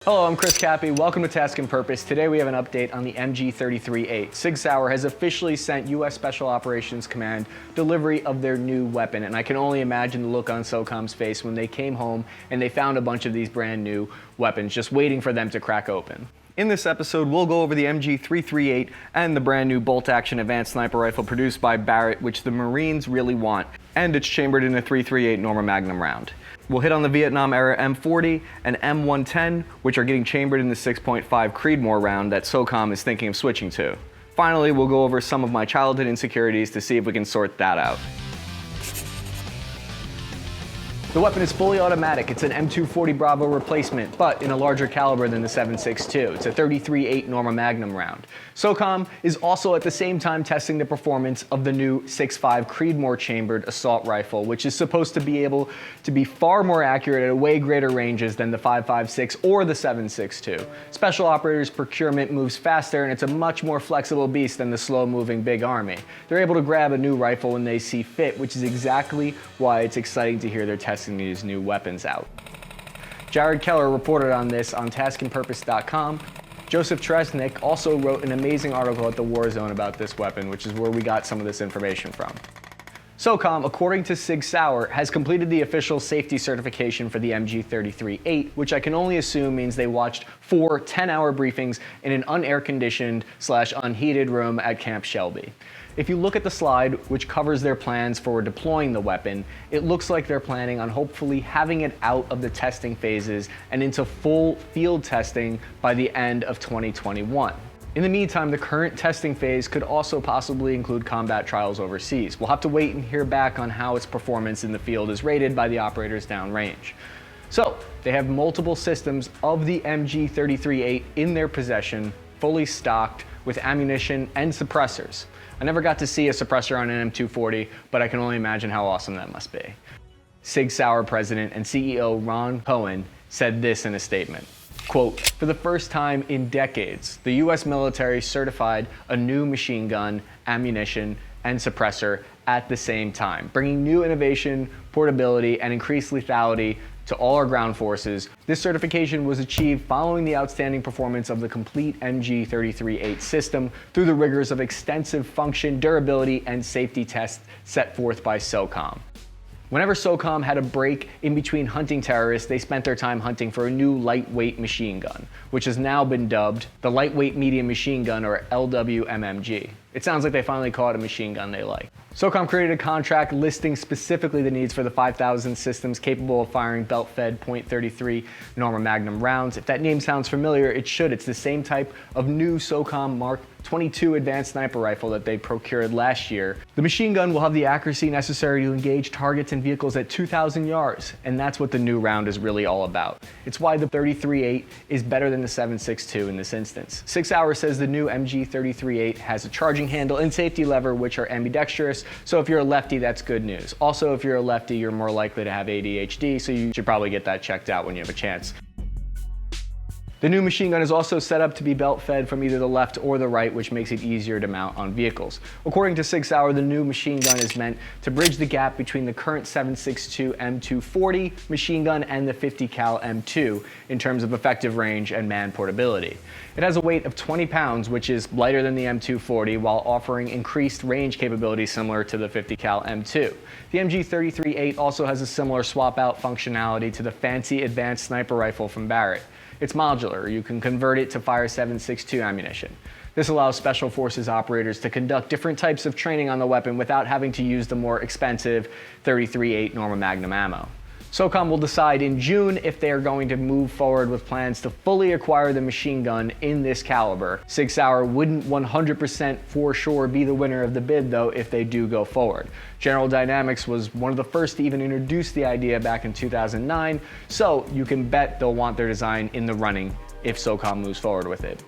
Hello, I'm Chris Cappy. Welcome to Task and Purpose. Today we have an update on the MG338. Sig Sauer has officially sent U.S. Special Operations Command delivery of their new weapon, and I can only imagine the look on SOCOM's face when they came home and they found a bunch of these brand new weapons just waiting for them to crack open. In this episode, we'll go over the MG338 and the brand new bolt-action advanced sniper rifle produced by Barrett, which the Marines really want, and it's chambered in a .338 Norma Magnum round. We'll hit on the Vietnam-era M40 and M110, which are getting chambered in the 6.5 Creedmoor round that SOCOM is thinking of switching to. Finally, we'll go over some of my childhood insecurities to see if we can sort that out. The weapon is fully automatic. It's an M240 Bravo replacement, but in a larger caliber than the 7.62. It's a .338 Norma Magnum round. SOCOM is also at the same time testing the performance of the new 6.5 Creedmoor chambered assault rifle, which is supposed to be able to be far more accurate at way greater ranges than the 5.56 or the 7.62. Special Operators procurement moves faster, and it's a much more flexible beast than the slow-moving Big Army. They're able to grab a new rifle when they see fit, which is exactly why it's exciting to hear they're testing these new weapons out. Jared Keller reported on this on taskandpurpose.com. Joseph Tresnick also wrote an amazing article at the War Zone about this weapon, which is where we got some of this information from. SOCOM, according to Sig Sauer, has completed the official safety certification for the MG338, which I can only assume means they watched 4 10-hour briefings in an unair-conditioned / unheated room at Camp Shelby. If you look at the slide, which covers their plans for deploying the weapon, it looks like they're planning on hopefully having it out of the testing phases and into full field testing by the end of 2021. In the meantime, the current testing phase could also possibly include combat trials overseas. We'll have to wait and hear back on how its performance in the field is rated by the operators downrange. So, they have multiple systems of the MG338 in their possession, fully stocked with ammunition and suppressors. I never got to see a suppressor on an M240, but I can only imagine how awesome that must be. Sig Sauer President and CEO Ron Cohen said this in a statement. Quote, "For the first time in decades, the U.S. military certified a new machine gun, ammunition, and suppressor at the same time, bringing new innovation, portability, and increased lethality to all our ground forces. This certification was achieved following the outstanding performance of the complete MG338 system through the rigors of extensive function, durability, and safety tests set forth by SOCOM." Whenever SOCOM had a break in between hunting terrorists, they spent their time hunting for a new lightweight machine gun, which has now been dubbed the Lightweight Medium Machine Gun, or LWMMG. It sounds like they finally caught a machine gun they like. SOCOM created a contract listing specifically the needs for the 5,000 systems capable of firing belt-fed .33 Norma Magnum rounds. If that name sounds familiar, it should. It's the same type of new SOCOM Mark 22 advanced sniper rifle that they procured last year. The machine gun will have the accuracy necessary to engage targets and vehicles at 2,000 yards, and that's what the new round is really all about. It's why the .338 is better than the 7.62 in this instance. Sig Sauer says the new MG338 has a charging handle and safety lever, which are ambidextrous, so if you're a lefty, that's good news. Also, if you're a lefty, you're more likely to have ADHD, so you should probably get that checked out when you have a chance. The new machine gun is also set up to be belt-fed from either the left or the right, which makes it easier to mount on vehicles. According to Sig Sauer, the new machine gun is meant to bridge the gap between the current 7.62 M240 machine gun and the 50 cal M2 in terms of effective range and man portability. It has a weight of 20 pounds, which is lighter than the M240, while offering increased range capability similar to the 50 cal M2. The MG338 also has a similar swap-out functionality to the fancy advanced sniper rifle from Barrett. It's modular. You can convert it to fire 7.62 ammunition. This allows Special Forces operators to conduct different types of training on the weapon without having to use the more expensive .338 Norma Magnum ammo. SOCOM will decide in June if they are going to move forward with plans to fully acquire the machine gun in this caliber. Sig Sauer wouldn't 100% for sure be the winner of the bid, though, if they do go forward. General Dynamics was one of the first to even introduce the idea back in 2009, so you can bet they'll want their design in the running if SOCOM moves forward with it.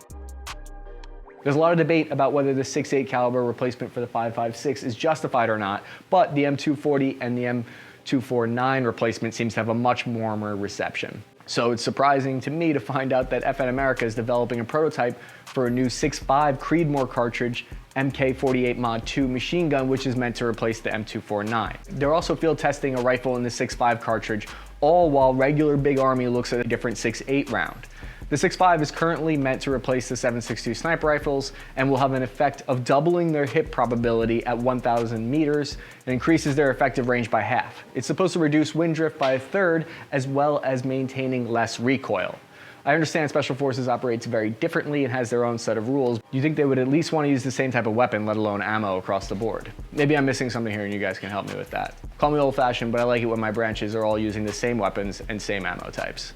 There's a lot of debate about whether the 6.8 caliber replacement for the 5.56 is justified or not, but the M240 and the M249 replacement seems to have a much warmer reception. So it's surprising to me to find out that FN America is developing a prototype for a new 6.5 Creedmoor cartridge MK48 Mod 2 machine gun, which is meant to replace the M249. They're also field testing a rifle in the 6.5 cartridge, all while regular Big Army looks at a different 6.8 round. The 6.5 is currently meant to replace the 7.62 sniper rifles and will have an effect of doubling their hit probability at 1,000 meters and increases their effective range by half. It's supposed to reduce wind drift by a third as well as maintaining less recoil. I understand Special Forces operates very differently and has their own set of rules. You think they would at least want to use the same type of weapon, let alone ammo across the board. Maybe I'm missing something here and you guys can help me with that. Call me old-fashioned, but I like it when my branches are all using the same weapons and same ammo types.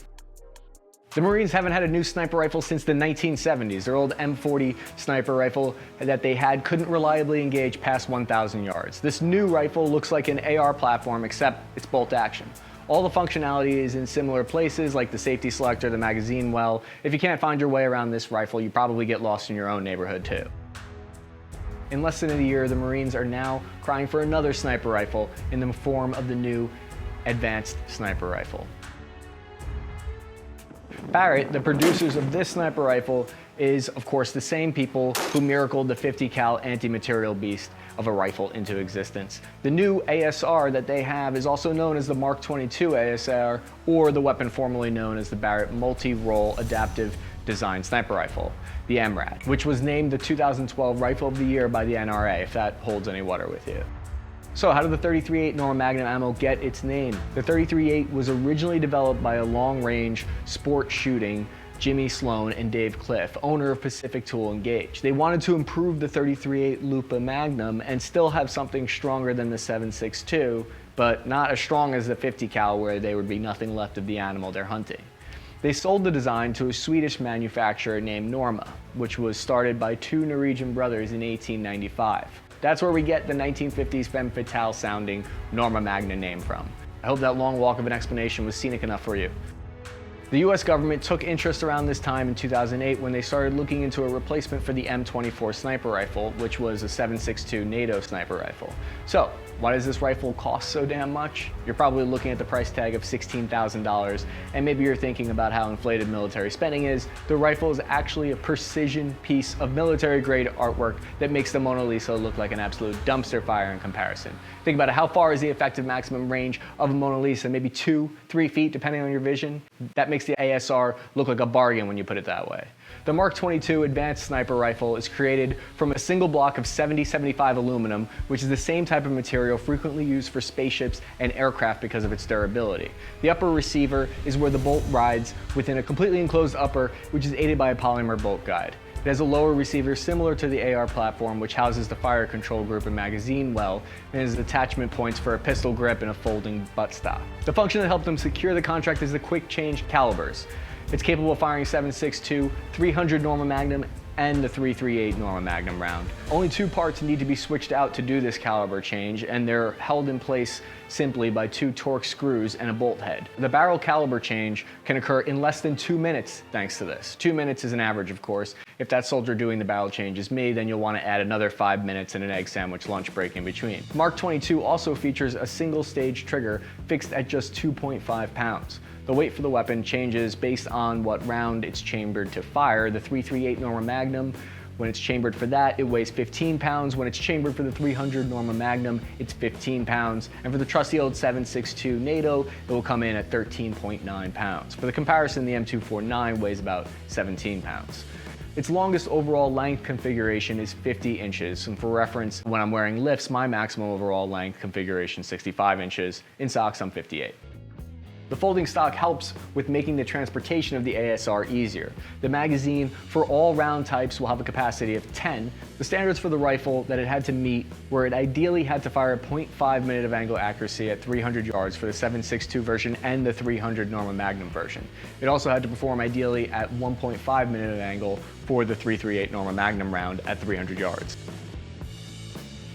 The Marines haven't had a new sniper rifle since the 1970s. Their old M240 sniper rifle that they had couldn't reliably engage past 1,000 yards. This new rifle looks like an AR platform, except it's bolt action. All the functionality is in similar places, like the safety selector, the magazine well. If you can't find your way around this rifle, you probably get lost in your own neighborhood too. In less than a year, the Marines are now crying for another sniper rifle in the form of the new advanced sniper rifle. Barrett, the producers of this sniper rifle, is of course the same people who miracled the 50 cal anti-material beast of a rifle into existence. The new ASR that they have is also known as the Mark 22 ASR, or the weapon formerly known as the Barrett Multi-Role Adaptive Design Sniper Rifle, the MRAD, which was named the 2012 Rifle of the Year by the NRA, if that holds any water with you. So how did the 33.8 Norma Magnum ammo get its name? The 33.8 was originally developed by a long-range sport shooting Jimmy Sloan and Dave Cliff, owner of Pacific Tool and Gauge. They wanted to improve the 33.8 Lupa Magnum and still have something stronger than the 7.62, but not as strong as the 50 cal where there would be nothing left of the animal they're hunting. They sold the design to a Swedish manufacturer named Norma, which was started by two Norwegian brothers in 1895. That's where we get the 1950s femme fetal sounding Norma Magnum name from. I hope that long walk of an explanation was scenic enough for you. The US government took interest around this time in 2008 when they started looking into a replacement for the M24 sniper rifle, which was a 7.62 NATO sniper rifle. So, why does this rifle cost so damn much? You're probably looking at the price tag of $16,000, and maybe you're thinking about how inflated military spending is. The rifle is actually a precision piece of military-grade artwork that makes the Mona Lisa look like an absolute dumpster fire in comparison. Think about it, how far is the effective maximum range of a Mona Lisa? Maybe 2-3 feet, depending on your vision? That makes the ASR look like a bargain when you put it that way. The Mark 22 Advanced Sniper Rifle is created from a single block of 70-75 aluminum, which is the same type of material frequently used for spaceships and aircraft because of its durability. The upper receiver is where the bolt rides within a completely enclosed upper, which is aided by a polymer bolt guide. It has a lower receiver similar to the AR platform, which houses the fire control group and magazine well, and has attachment points for a pistol grip and a folding buttstock. The function that helped them secure the contract is the quick change calibers. It's capable of firing 7.62, 300 Norma Magnum, and the 338 Norma Magnum round. Only two parts need to be switched out to do this caliber change, and they're held in place simply by two Torx screws and a bolt head. The barrel caliber change can occur in less than 2 minutes thanks to this. 2 minutes is an average, of course. If that soldier doing the barrel change is me, then you'll want to add another 5 minutes and an egg sandwich lunch break in between. Mark 22 also features a single stage trigger fixed at just 2.5 pounds. The weight for the weapon changes based on what round it's chambered to fire. The 338 Norma Magnum, when it's chambered for that, it weighs 15 pounds. When it's chambered for the 300 Norma Magnum, it's 15 pounds. And for the trusty old 7.62 NATO, it will come in at 13.9 pounds. For the comparison, the M249 weighs about 17 pounds. Its longest overall length configuration is 50 inches, and for reference, when I'm wearing lifts, my maximum overall length configuration is 65 inches. In socks, I'm 58. The folding stock helps with making the transportation of the ASR easier. The magazine for all round types will have a capacity of 10. The standards for the rifle that it had to meet were it ideally had to fire a 0.5 minute of angle accuracy at 300 yards for the 7.62 version and the 300 Norma Magnum version. It also had to perform ideally at 1.5 minute of angle for the 338 Norma Magnum round at 300 yards.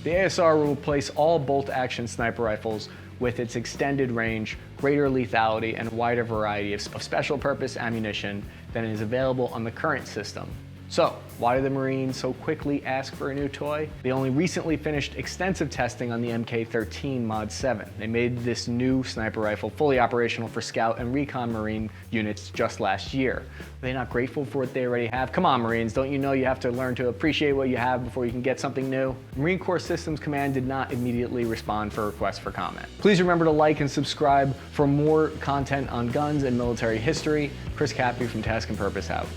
The ASR will replace all bolt-action sniper rifles with its extended range, greater lethality, and wider variety of special purpose ammunition than is available on the current system. So, why do the Marines so quickly ask for a new toy? They only recently finished extensive testing on the MK13 Mod 7. They made this new sniper rifle fully operational for Scout and Recon Marine units just last year. Are they not grateful for what they already have? Come on, Marines, don't you know you have to learn to appreciate what you have before you can get something new? Marine Corps Systems Command did not immediately respond for requests for comment. Please remember to like and subscribe for more content on guns and military history. Chris Cappy from Task and Purpose out.